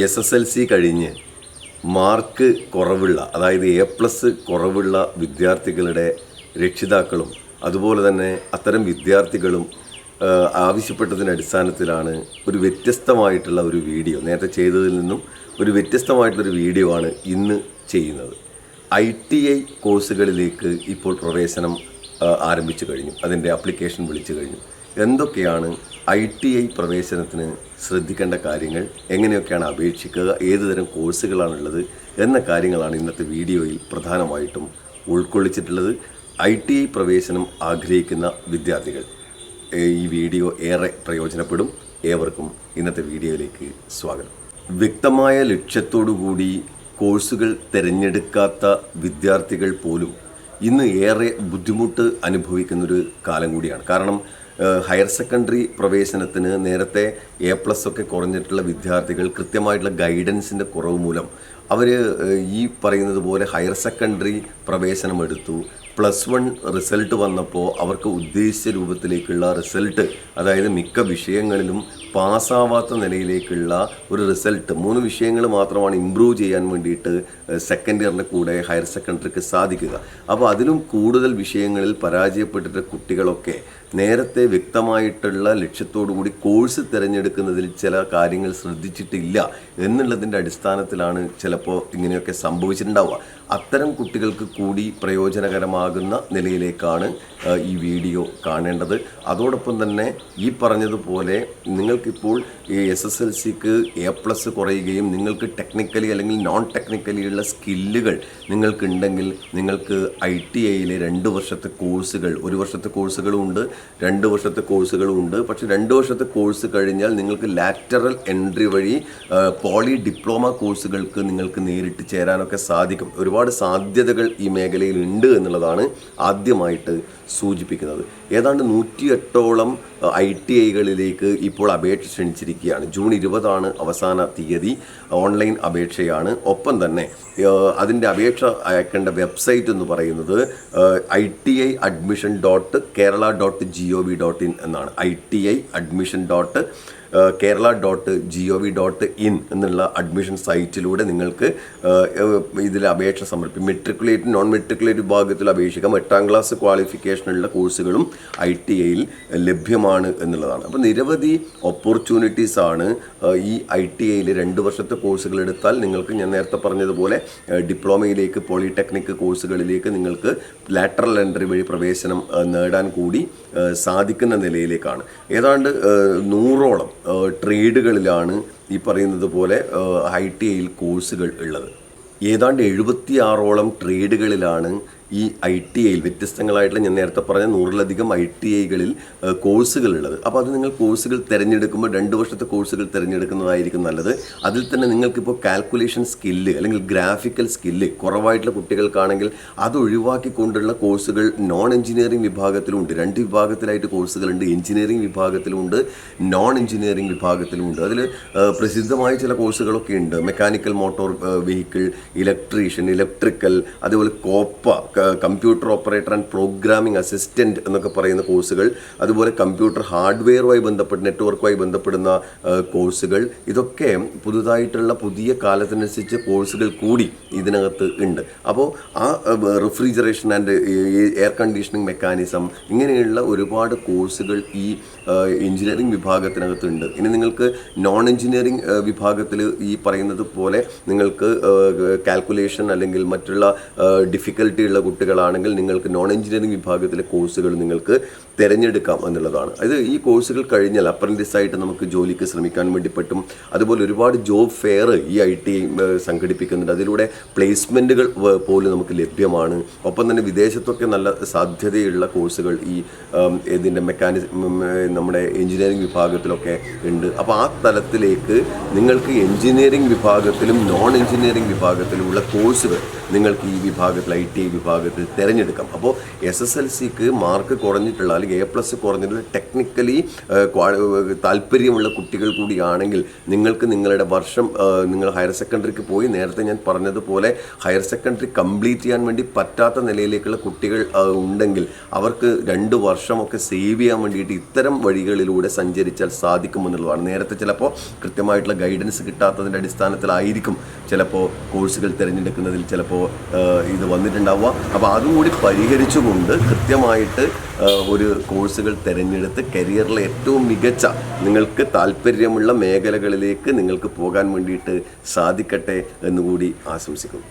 SSLC കഴിഞ്ഞ് mark കുറവുള്ള, അതായത് A+ കുറവുള്ള വിദ്യാർത്ഥികളുടെ രക്ഷിതാക്കളും അതുപോലെ തന്നെ അത്തരം വിദ്യാർത്ഥികളും ആവശ്യപ്പെട്ടതിൻ്റെ അടിസ്ഥാനത്തിലാണ് ഒരു വ്യത്യസ്തമായിട്ടുള്ള ഒരു വീഡിയോ, നേരത്തെ ചെയ്തതിൽ നിന്നും ഒരു വ്യത്യസ്തമായിട്ടുള്ളൊരു വീഡിയോ ആണ് ഇന്ന് ചെയ്യുന്നത്. ITI കോഴ്സുകളിലേക്ക് ഇപ്പോൾ പ്രവേശനം ആരംഭിച്ചു കഴിഞ്ഞു. അതിൻ്റെ ആപ്ലിക്കേഷൻ വിളിച്ചു കഴിഞ്ഞു. എന്തൊക്കെയാണ് ITI പ്രവേശനത്തിന് ശ്രദ്ധിക്കേണ്ട കാര്യങ്ങൾ, എങ്ങനെയൊക്കെയാണ് അപേക്ഷിക്കുക, ഏതുതരം കോഴ്സുകളാണുള്ളത് എന്ന കാര്യങ്ങളാണ് ഇന്നത്തെ വീഡിയോയിൽ പ്രധാനമായിട്ടും ഉൾക്കൊള്ളിച്ചിട്ടുള്ളത്. ITI പ്രവേശനം ആഗ്രഹിക്കുന്ന വിദ്യാർത്ഥികൾ ഈ വീഡിയോ ഏറെ പ്രയോജനപ്പെടും. ഏവർക്കും ഇന്നത്തെ വീഡിയോയിലേക്ക് സ്വാഗതം. വ്യക്തമായ ലക്ഷ്യത്തോടുകൂടി കോഴ്സുകൾ തിരഞ്ഞെടുക്കാത്ത വിദ്യാർത്ഥികൾ പോലും ഇന്ന് ഏറെ ബുദ്ധിമുട്ട് അനുഭവിക്കുന്നൊരു കാലം കൂടിയാണ്. കാരണം ഹയർ സെക്കൻഡറി പ്രവേശനത്തിന് നേരത്തെ A+ ഒക്കെ കുറഞ്ഞിട്ടുള്ള വിദ്യാർത്ഥികൾ കൃത്യമായിട്ടുള്ള ഗൈഡൻസിൻ്റെ കുറവ് മൂലം അവർ ഈ പറയുന്നത് പോലെ ഹയർ സെക്കൻഡറി പ്രവേശനം എടുത്തു. +1 റിസൾട്ട് വന്നപ്പോൾ അവർക്ക് ഉദ്ദേശിച്ച രൂപത്തിലേക്കുള്ള റിസൾട്ട്, അതായത് മിക്ക വിഷയങ്ങളിലും പാസ്സാവാത്ത നിലയിലേക്കുള്ള ഒരു റിസൾട്ട്, 3 വിഷയങ്ങൾ മാത്രമാണ് ഇമ്പ്രൂവ് ചെയ്യാൻ വേണ്ടിയിട്ട് സെക്കൻഡ് ഇയറിൻ്റെ കൂടെ ഹയർ സെക്കൻഡറിക്ക് സാധിക്കുക. അപ്പോൾ അതിലും കൂടുതൽ വിഷയങ്ങളിൽ പരാജയപ്പെട്ടിട്ട് കുട്ടികളൊക്കെ നേരത്തെ വ്യക്തമായിട്ടുള്ള ലക്ഷ്യത്തോടു കൂടി കോഴ്സ് തിരഞ്ഞെടുക്കുന്നതിൽ ചില കാര്യങ്ങൾ ശ്രദ്ധിച്ചിട്ടില്ല എന്നുള്ളതിൻ്റെ അടിസ്ഥാനത്തിലാണ് ചിലപ്പോൾ ഇങ്ങനെയൊക്കെ സംഭവിച്ചിട്ടുണ്ടാവുക. അത്തരം കുട്ടികൾക്ക് കൂടി പ്രയോജനകരമാകുന്ന നിലയിലേക്കാണ് ഈ വീഡിയോ കാണേണ്ടത്. അതോടൊപ്പം തന്നെ ഈ പറഞ്ഞതുപോലെ നിങ്ങൾക്കിപ്പോൾ ഈ SSLCക്ക് A+ കുറയുകയും നിങ്ങൾക്ക് ടെക്നിക്കലി അല്ലെങ്കിൽ നോൺ ടെക്നിക്കലി ഉള്ള സ്കില്ലുകൾ നിങ്ങൾക്കുണ്ടെങ്കിൽ നിങ്ങൾക്ക് ITIയിലെ 2 വർഷത്തെ കോഴ്സുകൾ, 1 വർഷത്തെ കോഴ്സുകളും ഉണ്ട്, 2 വർഷത്തെ കോഴ്സുകളും ഉണ്ട്. പക്ഷേ 2 വർഷത്തെ കോഴ്സ് കഴിഞ്ഞാൽ നിങ്ങൾക്ക് ലാറ്ററൽ എൻട്രി വഴി പോളി ഡിപ്ലോമ കോഴ്സുകൾക്ക് നിങ്ങൾക്ക് നേരിട്ട് ചേരാനൊക്കെ സാധിക്കും. ഒരുപാട് സാധ്യതകൾ ഈ മേഖലയിൽ ഉണ്ട് എന്നുള്ളതാണ് ആദ്യമായിട്ട് സൂചിപ്പിക്കുന്നത്. ഏതാണ്ട് 108ഓളം ITIകളിലേക്ക് ഇപ്പോൾ അപേക്ഷ ക്ഷണിച്ചിരിക്കുകയാണ്. ജൂൺ 20 അവസാന തീയതി. ഓൺലൈൻ അപേക്ഷയാണ്. ഒപ്പം തന്നെ അതിൻ്റെ അപേക്ഷ അയക്കേണ്ട വെബ്സൈറ്റ് എന്ന് പറയുന്നത് itiadmission.kerala.gov.in എന്നാണ്. itiadmission.kerala.gov.in എന്നുള്ള അഡ്മിഷൻ സൈറ്റിലൂടെ നിങ്ങൾക്ക് ഇതിൽ അപേക്ഷ സമർപ്പിക്കും. മെട്രിക്കുലേറ്റ്, നോൺ മെട്രിക്കുലേറ്റ് വിഭാഗത്തിൽ അപേക്ഷിക്കാം. 8ാം ക്ലാസ് ക്വാളിഫിക്കേഷനുള്ള കോഴ്സുകളും ITIയിൽ ലഭ്യമാണ് എന്നുള്ളതാണ്. അപ്പോൾ നിരവധി ഓപ്പർച്യൂണിറ്റീസാണ് ഈ ITIയിൽ 2 വർഷത്തെ കോഴ്സുകൾ എടുത്താൽ നിങ്ങൾക്ക്, ഞാൻ നേരത്തെ പറഞ്ഞതുപോലെ, ഡിപ്ലോമയിലേക്ക്, പോളിടെക്നിക് കോഴ്സുകളിലേക്ക് നിങ്ങൾക്ക് ലാറ്ററൽ എൻട്രി വഴി പ്രവേശനം നേടാൻ കൂടി സാധിക്കുന്ന നിലയിലേക്കാണ്. ഏതാണ്ട് 100ഓളം ട്രേഡുകളിലാണ് ഈ പറയുന്നത് പോലെ ITIയിൽ കോഴ്സുകൾ ഉള്ളത്. ഏതാണ്ട് 76ഓളം ട്രേഡുകളിലാണ് ഈ ITIയിൽ വ്യത്യസ്തങ്ങളായിട്ടുള്ള, ഞാൻ നേരത്തെ പറഞ്ഞ 100ലധികം ITIകളിൽ കോഴ്സുകളുള്ളത്. അപ്പോൾ അത് നിങ്ങൾ കോഴ്സുകൾ തിരഞ്ഞെടുക്കുമ്പോൾ 2 വർഷത്തെ കോഴ്സുകൾ തിരഞ്ഞെടുക്കുന്നതായിരിക്കും നല്ലത്. അതിൽ തന്നെ നിങ്ങൾക്കിപ്പോൾ കാൽക്കുലേഷൻ സ്കില്ല് അല്ലെങ്കിൽ ഗ്രാഫിക്കൽ സ്കില്ല് കുറവായിട്ടുള്ള കുട്ടികൾക്കാണെങ്കിൽ അത് ഒഴിവാക്കിക്കൊണ്ടുള്ള കോഴ്സുകൾ നോൺ എഞ്ചിനീയറിംഗ് വിഭാഗത്തിലുണ്ട്. 2 വിഭാഗത്തിലായിട്ട് കോഴ്സുകളുണ്ട്. എഞ്ചിനീയറിംഗ് വിഭാഗത്തിലുമുണ്ട്, നോൺ എഞ്ചിനീയറിംഗ് വിഭാഗത്തിലുമുണ്ട്. അതിൽ പ്രസിദ്ധമായ ചില കോഴ്സുകളൊക്കെ ഉണ്ട്. Mechanical motor vehicle, electrician, electrical, അതുപോലെ COPA, computer operator and programming assistant എന്നൊക്കെ പറയുന്ന കോഴ്സുകൾ, അതുപോലെ കമ്പ്യൂട്ടർ ഹാർഡ്വെയറുമായി ബന്ധപ്പെട്ട് നെറ്റ്വർക്കുമായി ബന്ധപ്പെടുന്ന കോഴ്സുകൾ, ഇതൊക്കെ പുതുതായിട്ടുള്ള പുതിയ കാലത്തിനനുസരിച്ച് കോഴ്സുകൾ കൂടി ഇതിനകത്ത് ഉണ്ട്. അപ്പോൾ ആ refrigeration and air conditioning mechanism, ഇങ്ങനെയുള്ള ഒരുപാട് കോഴ്സുകൾ ഈ എഞ്ചിനീയറിംഗ് വിഭാഗത്തിനകത്തുണ്ട്. ഇനി നിങ്ങൾക്ക് നോൺ എഞ്ചിനീയറിംഗ് വിഭാഗത്തിൽ ഈ പറയുന്നത് പോലെ നിങ്ങൾക്ക് കാൽക്കുലേഷൻ അല്ലെങ്കിൽ മറ്റുള്ള ഡിഫിക്കൽട്ടി ഉള്ള കുട്ടികളാണെങ്കിൽ നിങ്ങൾക്ക് നോൺ എഞ്ചിനീയറിംഗ് വിഭാഗത്തിലെ കോഴ്സുകൾ നിങ്ങൾക്ക് തിരഞ്ഞെടുക്കാം എന്നുള്ളതാണ്. അത് ഈ കോഴ്സുകൾ കഴിഞ്ഞാൽ അപ്രൻറ്റിസായിട്ട് നമുക്ക് ജോലിക്ക് ശ്രമിക്കാൻ വേണ്ടി പറ്റും. അതുപോലെ ഒരുപാട് ജോബ് ഫെയർ ഈ ITI സംഘടിപ്പിക്കുന്നുണ്ട്. അതിലൂടെ പ്ലേസ്മെൻറ്റുകൾ പോലും നമുക്ക് ലഭ്യമാണ്. ഒപ്പം തന്നെ വിദേശത്തൊക്കെ നല്ല സാധ്യതയുള്ള കോഴ്സുകൾ ഈ ഇതിൻ്റെ നമ്മുടെ എഞ്ചിനീയറിംഗ് വിഭാഗത്തിലൊക്കെ ഉണ്ട്. അപ്പോൾ ആ തലത്തിലേക്ക് നിങ്ങൾക്ക് എഞ്ചിനീയറിംഗ് വിഭാഗത്തിലും നോൺ എഞ്ചിനീയറിംഗ് വിഭാഗത്തിലുമുള്ള കോഴ്സുകൾ നിങ്ങൾക്ക് ഈ വിഭാഗത്തിൽ ITI വിഭാഗം വിഭാഗത്തിൽ തിരഞ്ഞെടുക്കാം. അപ്പോൾ SSLCക്ക് മാർക്ക് കുറഞ്ഞിട്ടുള്ള അല്ലെങ്കിൽ A+ കുറഞ്ഞിട്ടുള്ള ടെക്നിക്കലി താല്പര്യമുള്ള കുട്ടികൾ കൂടിയാണെങ്കിൽ നിങ്ങൾക്ക് നിങ്ങളുടെ വർഷം നിങ്ങൾ ഹയർ സെക്കൻഡറിക്ക് പോയി നേരത്തെ ഞാൻ പറഞ്ഞതുപോലെ ഹയർ സെക്കൻഡറി കംപ്ലീറ്റ് ചെയ്യാൻ വേണ്ടി പറ്റാത്ത നിലയിലേക്കുള്ള കുട്ടികൾ ഉണ്ടെങ്കിൽ അവർക്ക് 2 വർഷമൊക്കെ സേവ് ചെയ്യാൻ വേണ്ടിയിട്ട് ഇത്തരം വഴികളിലൂടെ സഞ്ചരിച്ചാൽ സാധിക്കുമെന്നുള്ളതാണ്. നേരത്തെ ചിലപ്പോൾ കൃത്യമായിട്ടുള്ള ഗൈഡൻസ് കിട്ടാത്തതിൻ്റെ അടിസ്ഥാനത്തിലായിരിക്കും ചിലപ്പോൾ കോഴ്സുകൾ തിരഞ്ഞെടുക്കുന്നതിൽ ചിലപ്പോൾ ഇത് വന്നിട്ടുണ്ടാവുക. അപ്പോൾ അതും കൂടി പരിഹരിച്ചുകൊണ്ട് കൃത്യമായിട്ട് ഒരു കോഴ്സുകൾ തിരഞ്ഞെടുത്ത് കരിയറിലെ ഏറ്റവും മികച്ച നിങ്ങൾക്ക് താല്പര്യമുള്ള മേഖലകളിലേക്ക് നിങ്ങൾക്ക് പോകാൻ വേണ്ടിയിട്ട് സാധിക്കട്ടെ എന്നുകൂടി ആശംസിക്കുന്നു.